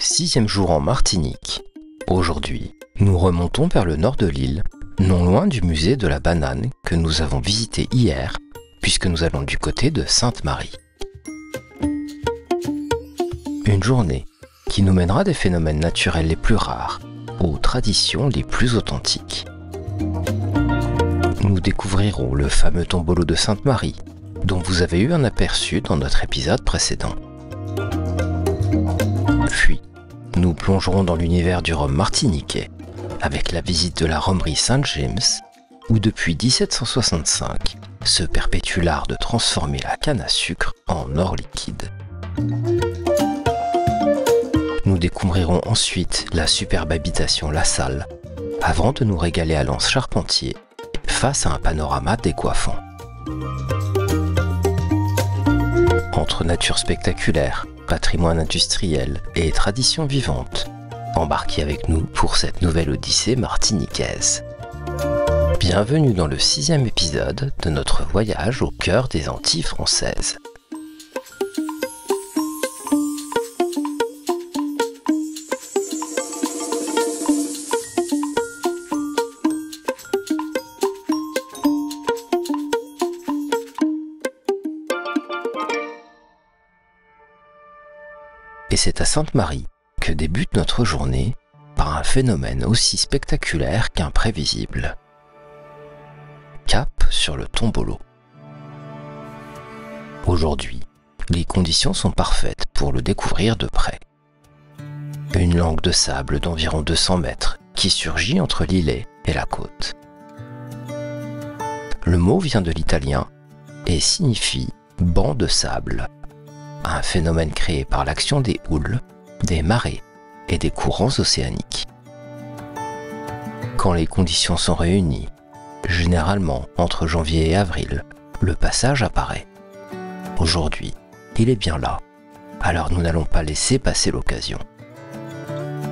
6e jour en Martinique. Aujourd'hui, nous remontons vers le nord de l'île, non loin du musée de la banane que nous avons visité hier, puisque nous allons du côté de Sainte-Marie. Une journée qui nous mènera des phénomènes naturels les plus rares aux traditions les plus authentiques. Nous découvrirons le fameux tombolo de Sainte-Marie, dont vous avez eu un aperçu dans notre épisode précédent. Puis, nous plongerons dans l'univers du rhum martiniquais, avec la visite de la rhumerie Saint-James, où depuis 1765 se perpétue l'art de transformer la canne à sucre en or liquide. Nous découvrirons ensuite la superbe habitation La Salle, avant de nous régaler à l'anse Charpentier, face à un panorama décoiffant. Entre nature spectaculaire, patrimoine industriel et tradition vivante, embarquez avec nous pour cette nouvelle odyssée martiniquaise. Bienvenue dans le 6e épisode de notre voyage au cœur des Antilles françaises. Et c'est à Sainte-Marie que débute notre journée par un phénomène aussi spectaculaire qu'imprévisible. Cap sur le tombolo. Aujourd'hui, les conditions sont parfaites pour le découvrir de près. Une langue de sable d'environ 200 mètres qui surgit entre l'îlet et la côte. Le mot vient de l'italien et signifie banc de sable. Un phénomène créé par l'action des houles, des marées et des courants océaniques. Quand les conditions sont réunies, généralement entre janvier et avril, le passage apparaît. Aujourd'hui, il est bien là, alors nous n'allons pas laisser passer l'occasion.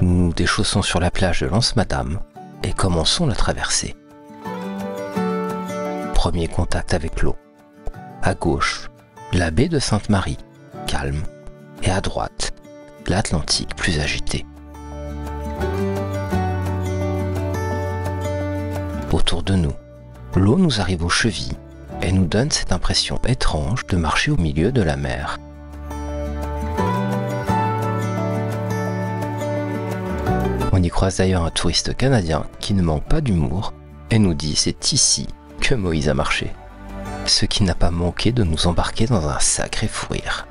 Nous nous déchaussons sur la plage de l'Anse-Madame et commençons la traversée. Premier contact avec l'eau. À gauche, la baie de Sainte-Marie, calme, et à droite, l'Atlantique plus agité. Autour de nous, l'eau nous arrive aux chevilles et nous donne cette impression étrange de marcher au milieu de la mer. On y croise d'ailleurs un touriste canadien qui ne manque pas d'humour et nous dit c'est ici que Moïse a marché, ce qui n'a pas manqué de nous embarquer dans un sacré fou rire.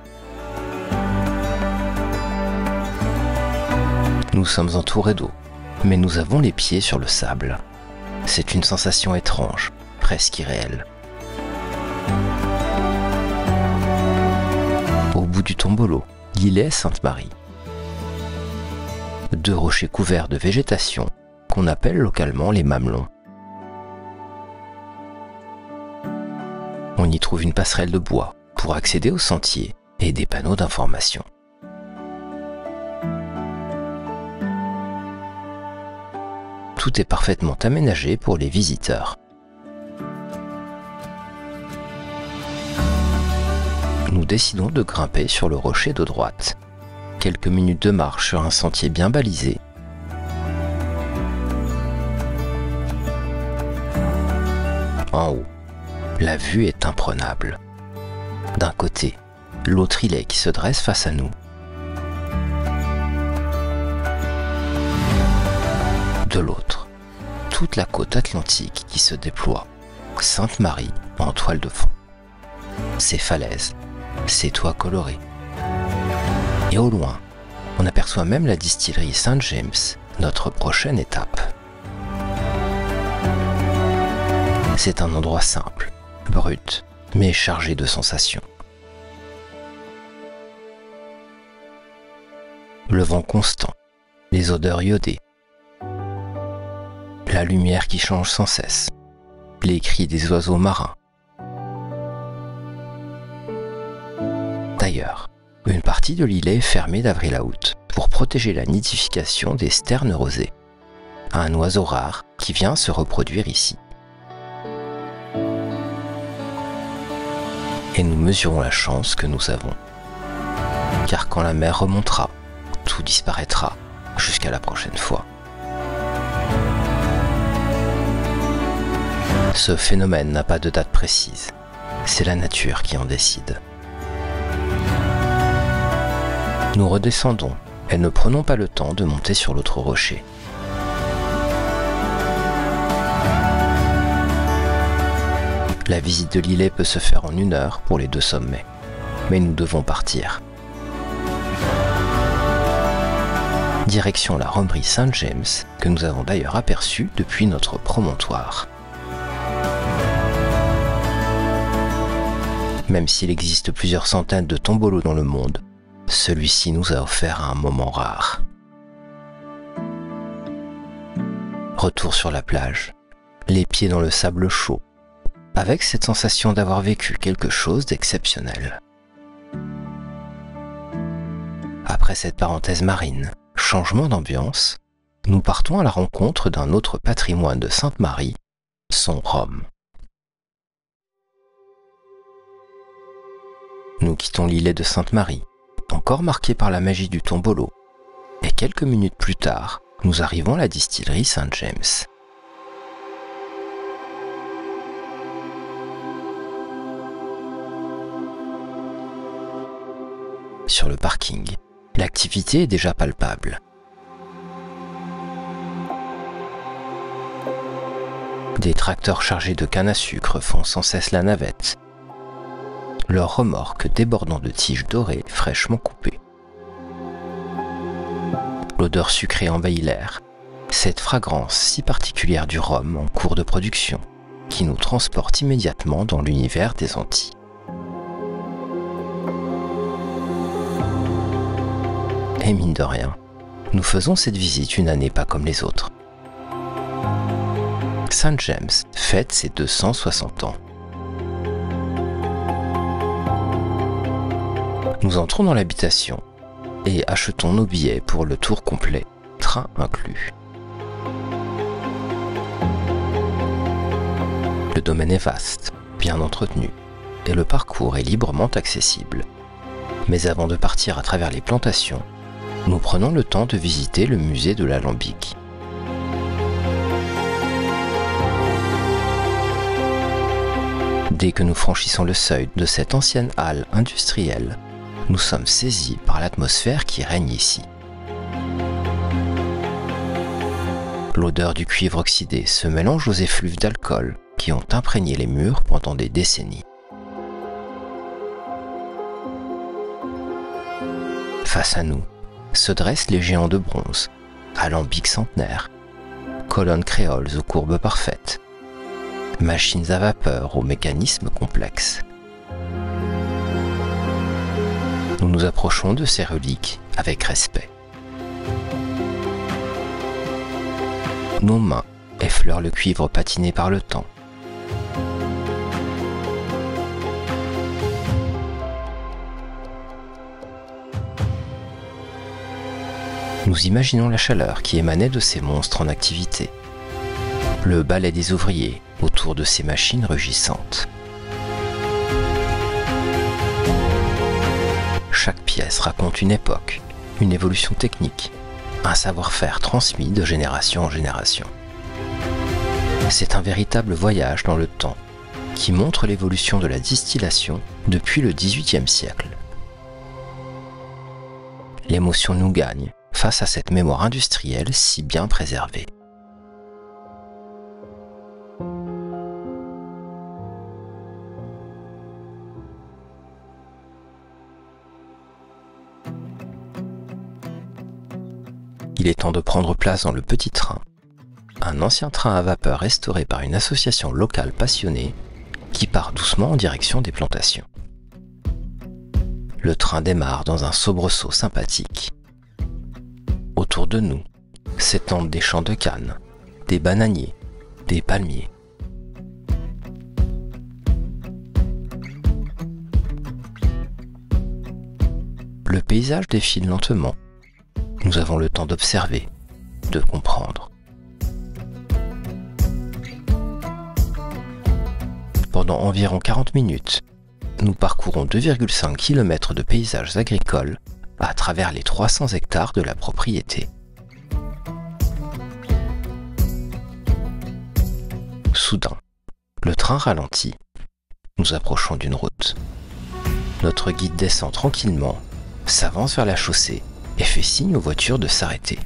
Nous sommes entourés d'eau, mais nous avons les pieds sur le sable. C'est une sensation étrange, presque irréelle. Au bout du tombolo, l'îlet Sainte-Marie. 2 rochers couverts de végétation qu'on appelle localement les mamelons. On y trouve une passerelle de bois pour accéder au sentier et des panneaux d'information. Tout est parfaitement aménagé pour les visiteurs. Nous décidons de grimper sur le rocher de droite. Quelques minutes de marche sur un sentier bien balisé. En haut, la vue est imprenable. D'un côté, l'autre îlet qui se dresse face à nous. De l'autre, toute la côte atlantique qui se déploie, Sainte-Marie en toile de fond. Ses falaises, ses toits colorés. Et au loin, on aperçoit même la distillerie Saint-James, notre prochaine étape. C'est un endroit simple, brut, mais chargé de sensations. Le vent constant, les odeurs iodées, la lumière qui change sans cesse, les cris des oiseaux marins. D'ailleurs, une partie de l'îlet est fermée d'avril à août pour protéger la nidification des sternes rosés, un oiseau rare qui vient se reproduire ici. Et nous mesurons la chance que nous avons. Car quand la mer remontera, tout disparaîtra. Jusqu'à la prochaine fois. Ce phénomène n'a pas de date précise. C'est la nature qui en décide. Nous redescendons et ne prenons pas le temps de monter sur l'autre rocher. La visite de l'îlet peut se faire en 1 heure pour les 2 sommets, mais nous devons partir. Direction la romerie St. James, que nous avons d'ailleurs aperçue depuis notre promontoire. Même s'il existe plusieurs centaines de tombolos dans le monde, celui-ci nous a offert un moment rare. Retour sur la plage, les pieds dans le sable chaud, avec cette sensation d'avoir vécu quelque chose d'exceptionnel. Après cette parenthèse marine, changement d'ambiance, nous partons à la rencontre d'un autre patrimoine de Sainte-Marie, son rhum. Nous quittons l'îlet de Sainte-Marie, encore marqué par la magie du tombolo, et quelques minutes plus tard, nous arrivons à la distillerie St. James. Sur le parking, l'activité est déjà palpable. Des tracteurs chargés de canne à sucre font sans cesse la navette, leurs remorques débordant de tiges dorées fraîchement coupées. L'odeur sucrée envahit l'air, cette fragrance si particulière du rhum en cours de production, qui nous transporte immédiatement dans l'univers des Antilles. Et mine de rien, nous faisons cette visite une année pas comme les autres. St. James fête ses 260 ans. Nous entrons dans l'habitation et achetons nos billets pour le tour complet, train inclus. Le domaine est vaste, bien entretenu, et le parcours est librement accessible. Mais avant de partir à travers les plantations, nous prenons le temps de visiter le musée de l'alambic. Dès que nous franchissons le seuil de cette ancienne halle industrielle, nous sommes saisis par l'atmosphère qui règne ici. L'odeur du cuivre oxydé se mélange aux effluves d'alcool qui ont imprégné les murs pendant des décennies. Face à nous, se dressent les géants de bronze, alambics centenaires, colonnes créoles aux courbes parfaites, machines à vapeur aux mécanismes complexes. Nous nous approchons de ces reliques avec respect. Nos mains effleurent le cuivre patiné par le temps. Nous imaginons la chaleur qui émanait de ces monstres en activité, le balai des ouvriers autour de ces machines rugissantes. Chaque pièce raconte une époque, une évolution technique, un savoir-faire transmis de génération en génération. C'est un véritable voyage dans le temps qui montre l'évolution de la distillation depuis le XVIIIe siècle. L'émotion nous gagne face à cette mémoire industrielle si bien préservée. Il est temps de prendre place dans le petit train, un ancien train à vapeur restauré par une association locale passionnée qui part doucement en direction des plantations. Le train démarre dans un soubresaut sympathique. Autour de nous s'étendent des champs de canne, des bananiers, des palmiers. Le paysage défile lentement. Nous avons le temps d'observer, de comprendre. Pendant environ 40 minutes, nous parcourons 2,5 km de paysages agricoles à travers les 300 hectares de la propriété. Soudain, le train ralentit. Nous approchons d'une route. Notre guide descend tranquillement, s'avance vers la chaussée et fait signe aux voitures de s'arrêter.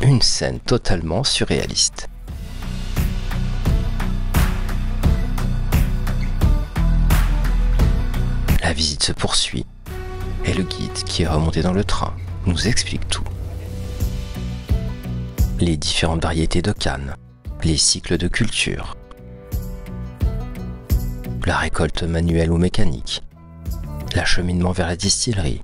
Une scène totalement surréaliste. La visite se poursuit et le guide qui est remonté dans le train nous explique tout. Les différentes variétés de canne, les cycles de culture, la récolte manuelle ou mécanique, l'acheminement vers la distillerie,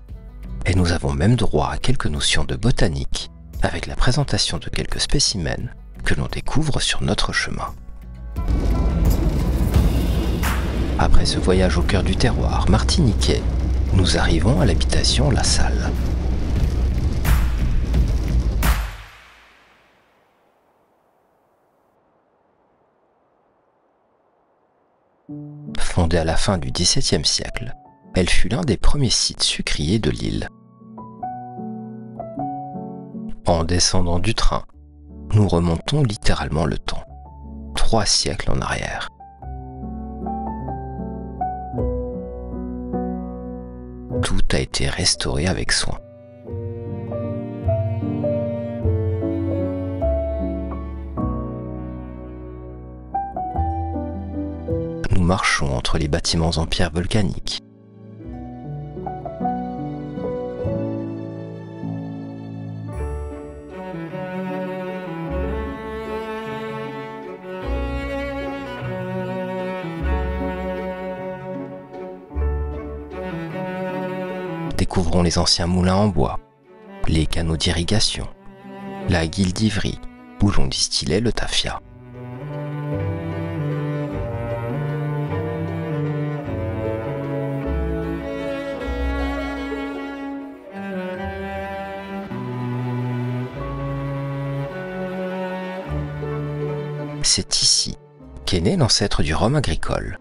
et nous avons même droit à quelques notions de botanique avec la présentation de quelques spécimens que l'on découvre sur notre chemin. Après ce voyage au cœur du terroir martiniquais, nous arrivons à l'habitation La Salle. Fondée à la fin du XVIIe siècle, elle fut l'un des premiers sites sucriers de l'île. En descendant du train, nous remontons littéralement le temps, 3 siècles en arrière. Tout a été restauré avec soin. Nous marchons entre les bâtiments en pierre volcanique. Découvrons les anciens moulins en bois, les canaux d'irrigation, la guilde d'Ivry où l'on distillait le tafia. C'est ici qu'est né l'ancêtre du rhum agricole.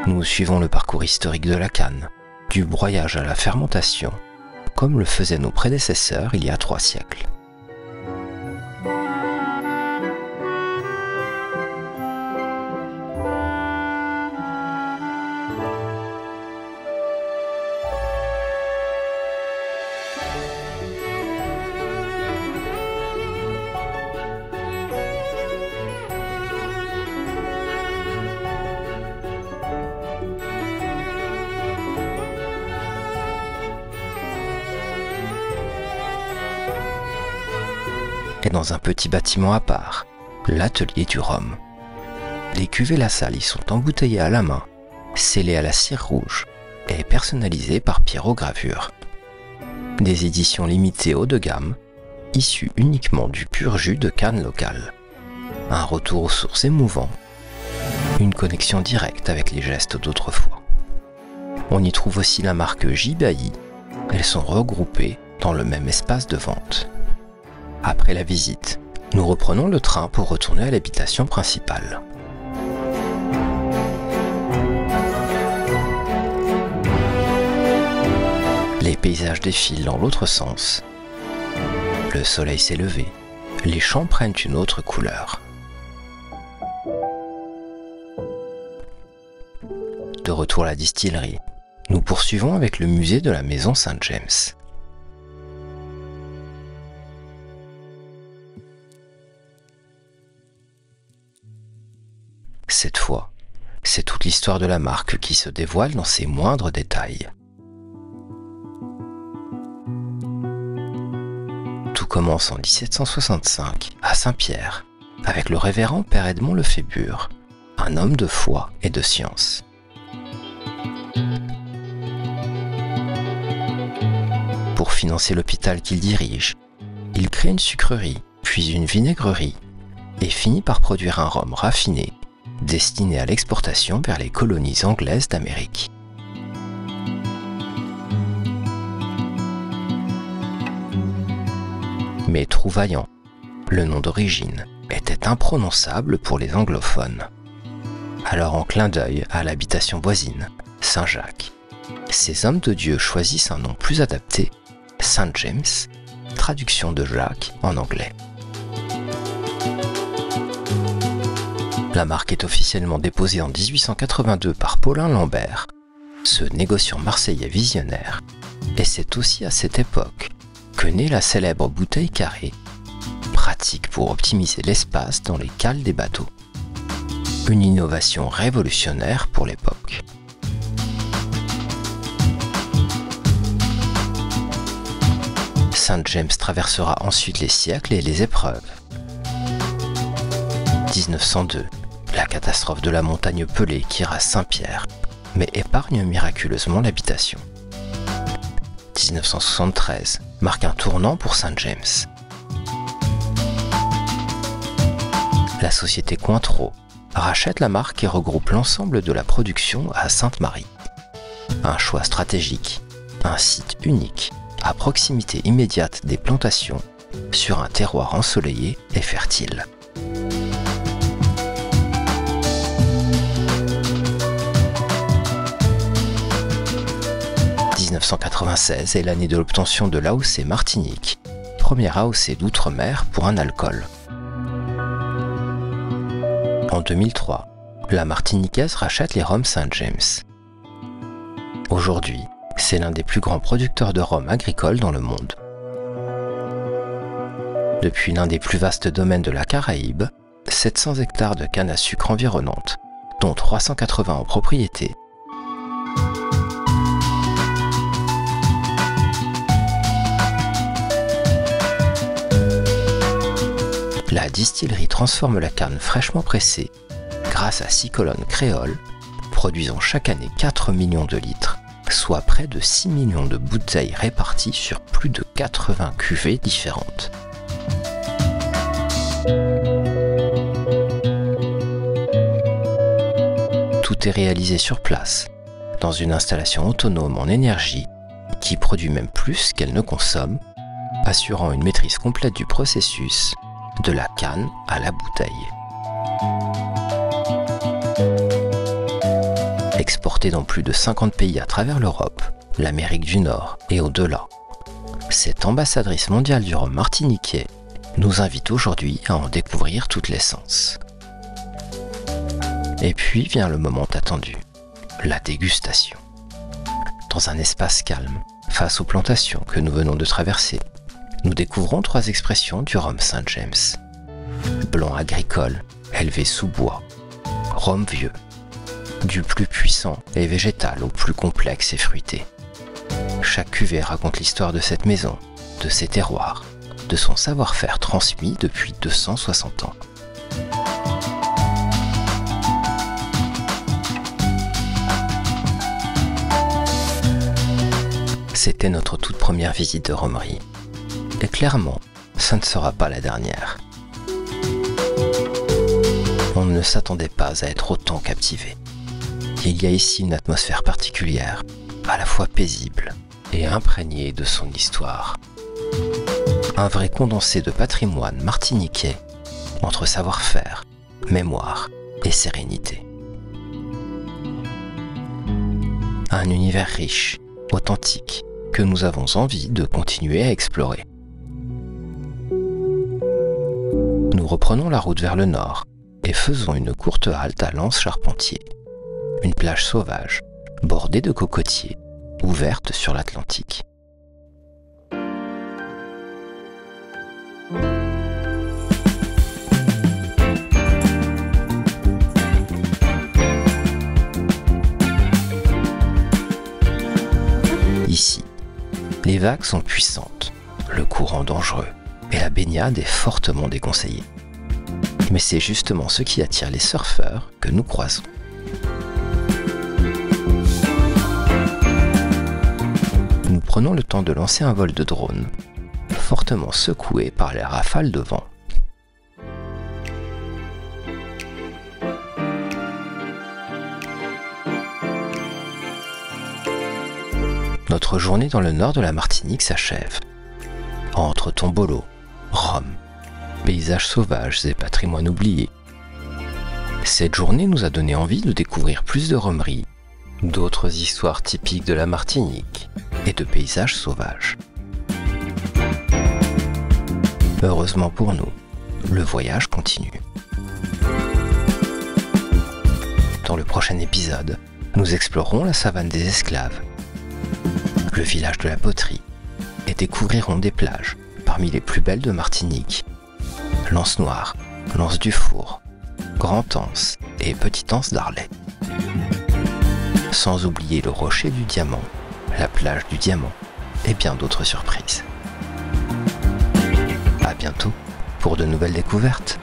Nous suivons le parcours historique de la canne, du broyage à la fermentation, comme le faisaient nos prédécesseurs il y a 3 siècles. Et dans un petit bâtiment à part, l'atelier du rhum. Les cuvées La Salle y sont embouteillées à la main, scellées à la cire rouge et personnalisées par pyrogravure. Des éditions limitées haut de gamme, issues uniquement du pur jus de canne local. Un retour aux sources émouvant, une connexion directe avec les gestes d'autrefois. On y trouve aussi la marque J-Bailly. Elles sont regroupées dans le même espace de vente. Après la visite, nous reprenons le train pour retourner à l'habitation principale. Les paysages défilent dans l'autre sens. Le soleil s'est levé. Les champs prennent une autre couleur. De retour à la distillerie, nous poursuivons avec le musée de la maison Saint-James. Cette fois, c'est toute l'histoire de la marque qui se dévoile dans ses moindres détails. Tout commence en 1765 à Saint-Pierre, avec le révérend Père Edmond Lefébure, un homme de foi et de science. Pour financer l'hôpital qu'il dirige, il crée une sucrerie, puis une vinaigrerie, et finit par produire un rhum raffiné, destiné à l'exportation vers les colonies anglaises d'Amérique. Mais Trouvaillant, le nom d'origine, était imprononçable pour les anglophones. Alors en clin d'œil à l'habitation voisine, Saint-Jacques, ces hommes de Dieu choisissent un nom plus adapté, Saint James, traduction de Jacques en anglais. La marque est officiellement déposée en 1882 par Paulin Lambert, ce négociant marseillais visionnaire, et c'est aussi à cette époque que naît la célèbre bouteille carrée, pratique pour optimiser l'espace dans les cales des bateaux. Une innovation révolutionnaire pour l'époque. Saint James traversera ensuite les siècles et les épreuves. 1902, la catastrophe de la montagne Pelée qui rase Saint-Pierre, mais épargne miraculeusement l'habitation. 1973 marque un tournant pour Saint James. La société Cointreau rachète la marque et regroupe l'ensemble de la production à Sainte-Marie. Un choix stratégique, un site unique, à proximité immédiate des plantations, sur un terroir ensoleillé et fertile. « 1996 est l'année de l'obtention de l'AOC Martinique, première AOC d'outre-mer pour un alcool. En 2003, la Martiniquaise rachète les rhums Saint James. Aujourd'hui, c'est l'un des plus grands producteurs de rhum agricole dans le monde. Depuis l'un des plus vastes domaines de la Caraïbe, 700 hectares de canne à sucre environnantes, dont 380 en propriété, la distillerie transforme la canne fraîchement pressée grâce à 6 colonnes créoles, produisant chaque année 4 millions de litres, soit près de 6 millions de bouteilles réparties sur plus de 80 cuvées différentes. Tout est réalisé sur place, dans une installation autonome en énergie qui produit même plus qu'elle ne consomme, assurant une maîtrise complète du processus, de la canne à la bouteille. Exporté dans plus de 50 pays à travers l'Europe, l'Amérique du Nord et au-delà, cette ambassadrice mondiale du rhum martiniquais nous invite aujourd'hui à en découvrir toute l'essence. Et puis vient le moment attendu, la dégustation. Dans un espace calme, face aux plantations que nous venons de traverser, nous découvrons 3 expressions du rhum Saint James. Blanc agricole, élevé sous bois. Rhum vieux, du plus puissant et végétal au plus complexe et fruité. Chaque cuvée raconte l'histoire de cette maison, de ses terroirs, de son savoir-faire transmis depuis 260 ans. C'était notre toute première visite de rhumerie. Et clairement, ça ne sera pas la dernière. On ne s'attendait pas à être autant captivé. Il y a ici une atmosphère particulière, à la fois paisible et imprégnée de son histoire. Un vrai condensé de patrimoine martiniquais, entre savoir-faire, mémoire et sérénité. Un univers riche, authentique, que nous avons envie de continuer à explorer. Nous reprenons la route vers le nord et faisons une courte halte à Lens-Charpentier, une plage sauvage, bordée de cocotiers, ouverte sur l'Atlantique. Ici, les vagues sont puissantes, le courant dangereux et la baignade est fortement déconseillée. Mais c'est justement ce qui attire les surfeurs que nous croisons. Nous prenons le temps de lancer un vol de drone, fortement secoué par les rafales de vent. Notre journée dans le nord de la Martinique s'achève. Entre tombolos, rhum, paysages sauvages et patrimoine oublié. Cette journée nous a donné envie de découvrir plus de rhumeries d'autres histoires typiques de la Martinique et de paysages sauvages. Heureusement pour nous, le voyage continue. Dans le prochain épisode, nous explorerons la savane des esclaves, le village de la poterie, et découvrirons des plages parmi les plus belles de Martinique. L'Anse Noire, l'Anse du Four, Grand Anse et Petit Anse d'Arlet. Sans oublier le rocher du Diamant, la plage du Diamant et bien d'autres surprises. À bientôt pour de nouvelles découvertes.